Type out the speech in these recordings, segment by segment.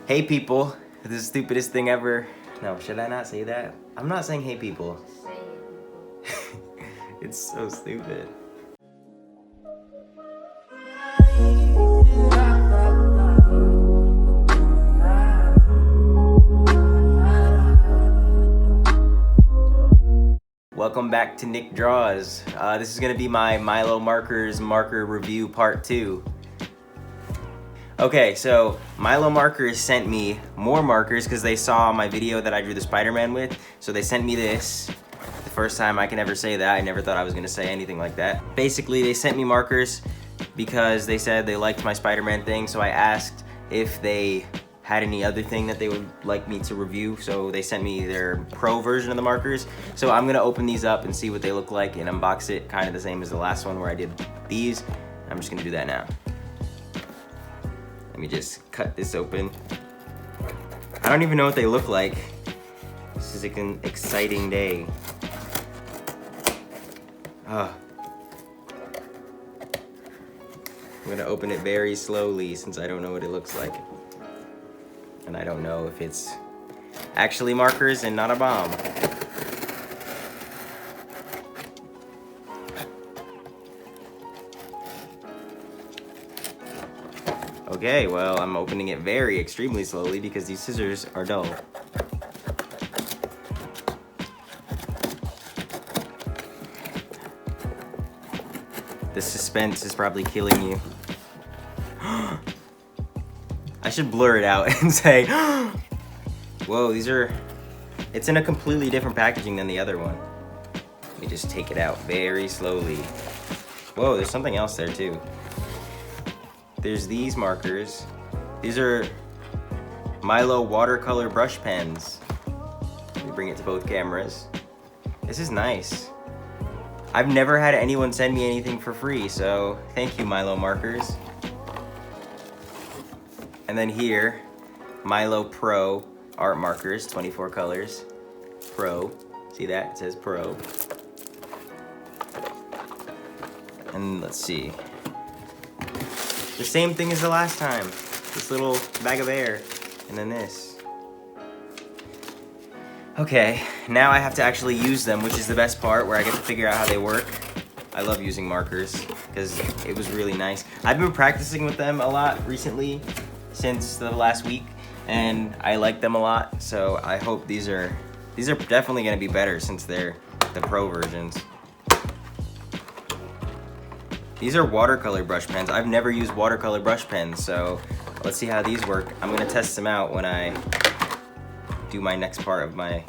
Hey people, this is the stupidest thing ever. No, should I not say that? I'm not saying hey people. Say it. It's so stupid. Welcome back to Nick Draws. This is gonna be my Milo marker review part 2. Okay, so Milo Markers sent me more markers because they saw my video that I drew the Spider-Man with. So they sent me this. The first time I can ever say that. I never thought I was gonna say anything like that. Basically, they sent me markers because they said they liked my Spider-Man thing. So I asked if they had any other thing that they would like me to review. So they sent me their pro version of the markers. So I'm gonna open these up and see what they look like and unbox it, kind of the same as the last one where I did these. I'm just gonna do that now. Let me just cut this open. I don't even know what they look like. This is an exciting day. I'm gonna open it very slowly since I don't know what it looks like. And I don't know if it's actually markers and not a bomb. Okay, well, I'm opening it extremely slowly because these scissors are dull. The suspense is probably killing you. I should blur it out and say, whoa, it's in a completely different packaging than the other one. Let me just take it out very slowly. Whoa, there's something else there too. There's these markers. These are Milo watercolor brush pens. Let me bring it to both cameras. This is nice. I've never had anyone send me anything for free, so thank you, Milo markers. And then here, Milo Pro art markers, 24 colors. Pro, see that? It says Pro. And let's see. The same thing as the last time. This little bag of air, and then this. Okay, now I have to actually use them, which is the best part, where I get to figure out how they work. I love using markers, because it was really nice. I've been practicing with them a lot recently, since the last week, and I like them a lot, so I hope these are definitely gonna be better since they're the pro versions. These are watercolor brush pens. I've never used watercolor brush pens, so let's see how these work. I'm gonna test them out when I do my next part of my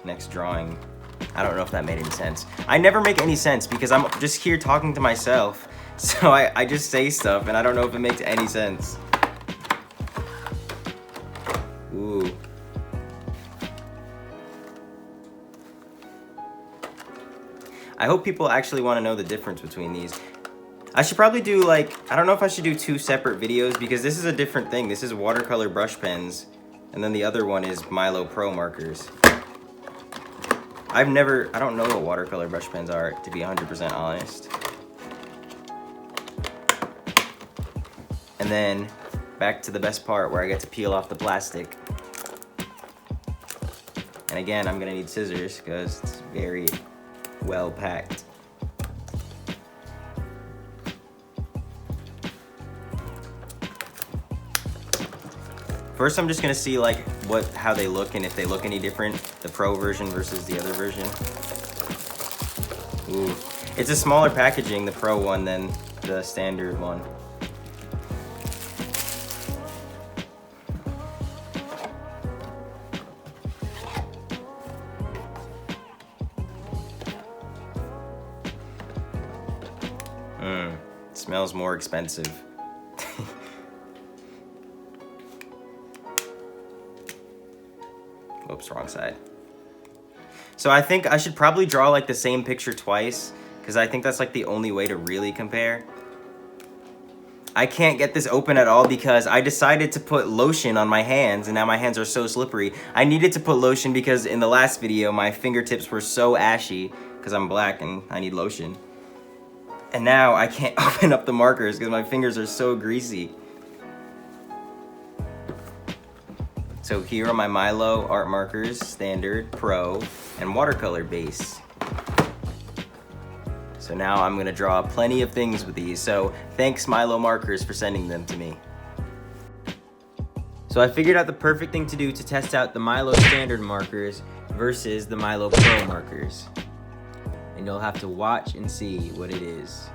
next drawing. I don't know if that made any sense. I never make any sense because I'm just here talking to myself, so I just say stuff and I don't know if it makes any sense. Ooh. I hope people actually want to know the difference between these. I should probably do I don't know if I should do 2 separate videos because this is a different thing. This is watercolor brush pens, and then the other one is Milo Pro markers. I don't know what watercolor brush pens are, to be 100% honest. And then back to the best part where I get to peel off the plastic. And again, I'm gonna need scissors because it's very well packed. First, I'm just gonna see how they look and if they look any different, the pro version versus the other version. Ooh, it's a smaller packaging, the pro one, than the standard one. It smells more expensive. Oops, wrong side. So I think I should probably draw the same picture twice because I think that's the only way to really compare. I can't get this open at all because I decided to put lotion on my hands and now my hands are so slippery. I needed to put lotion because in the last video my fingertips were so ashy because I'm black and I need lotion. And now I can't open up the markers because my fingers are so greasy. So here are my Milo art markers, standard, pro, and watercolor base. So now I'm gonna draw plenty of things with these. So thanks Milo markers for sending them to me. So I figured out the perfect thing to do to test out the Milo standard markers versus the Milo Pro markers. And you'll have to watch and see what it is.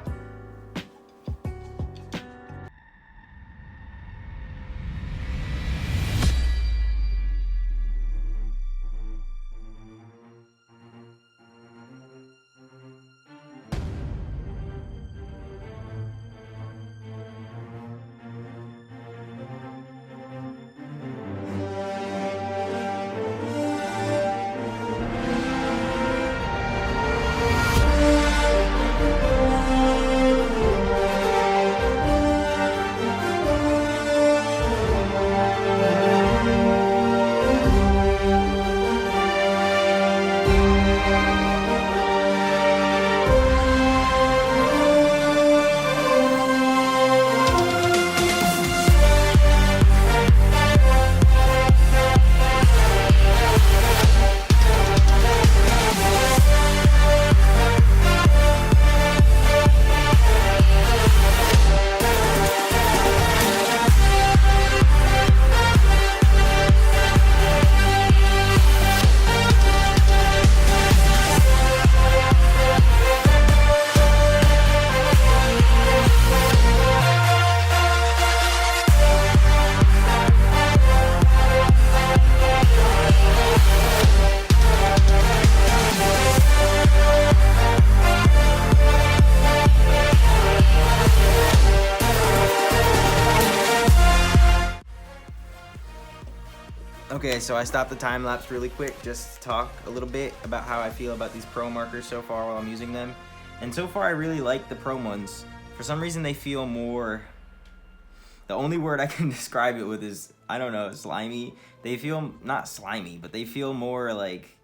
Okay, so I stopped the time lapse really quick just to talk a little bit about how I feel about these pro markers so far while I'm using them. And so far I really like the pro ones. For some reason they feel more, the only word I can describe it with is, I don't know, slimy. They feel, not slimy, but they feel more like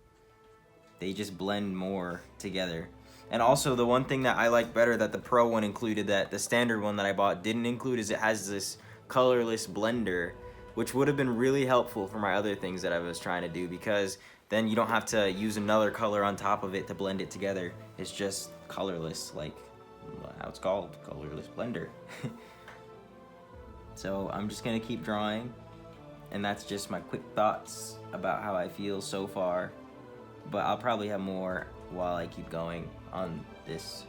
they just blend more together. And also the one thing that I like better that the pro one included that the standard one that I bought didn't include is it has this colorless blender, which would have been really helpful for my other things that I was trying to do, because then you don't have to use another color on top of it to blend it together. It's just colorless, like how it's called, colorless blender. So I'm just gonna keep drawing, and that's just my quick thoughts about how I feel so far. But I'll probably have more while I keep going on this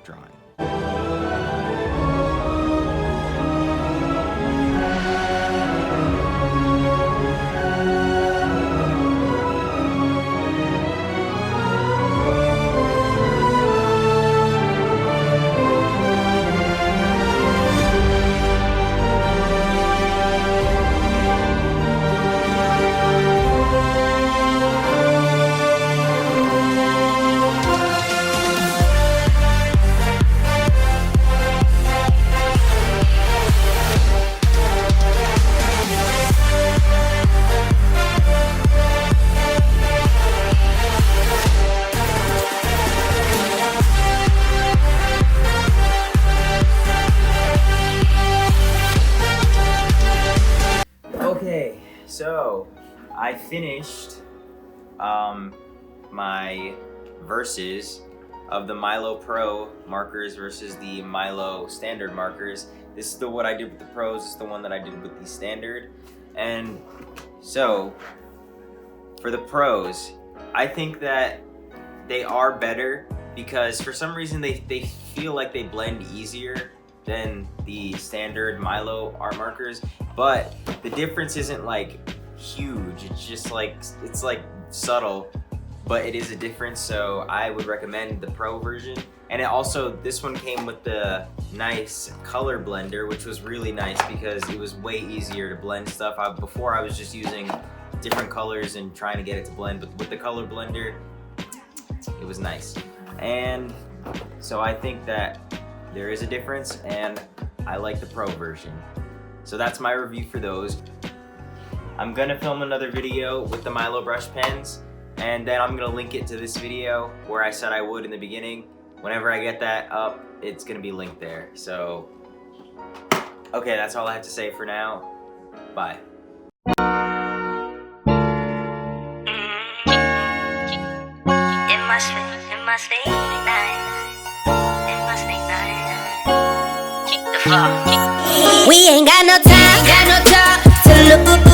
drawing. Okay, so I finished my verses of the Milo Pro markers versus the Milo standard markers. This is what I did with the pros, this is the one that I did with the standard. And so for the pros, I think that they are better because for some reason they feel like they blend easier than the standard Milo art markers, but the difference isn't like huge. It's just like, it's like subtle, but it is a difference. So I would recommend the pro version. And it also, this one came with the nice color blender, which was really nice because it was way easier to blend stuff. Before I was just using different colors and trying to get it to blend, but with the color blender, it was nice. And so I think that there is a difference, and I like the pro version. So that's my review for those. I'm gonna film another video with the Milo brush pens, and then I'm gonna link it to this video where I said I would in the beginning. Whenever I get that up, it's gonna be linked there. So, okay, that's all I have to say for now. Bye. must be nice. It must be nice. Keep the flow. We ain't got no time to look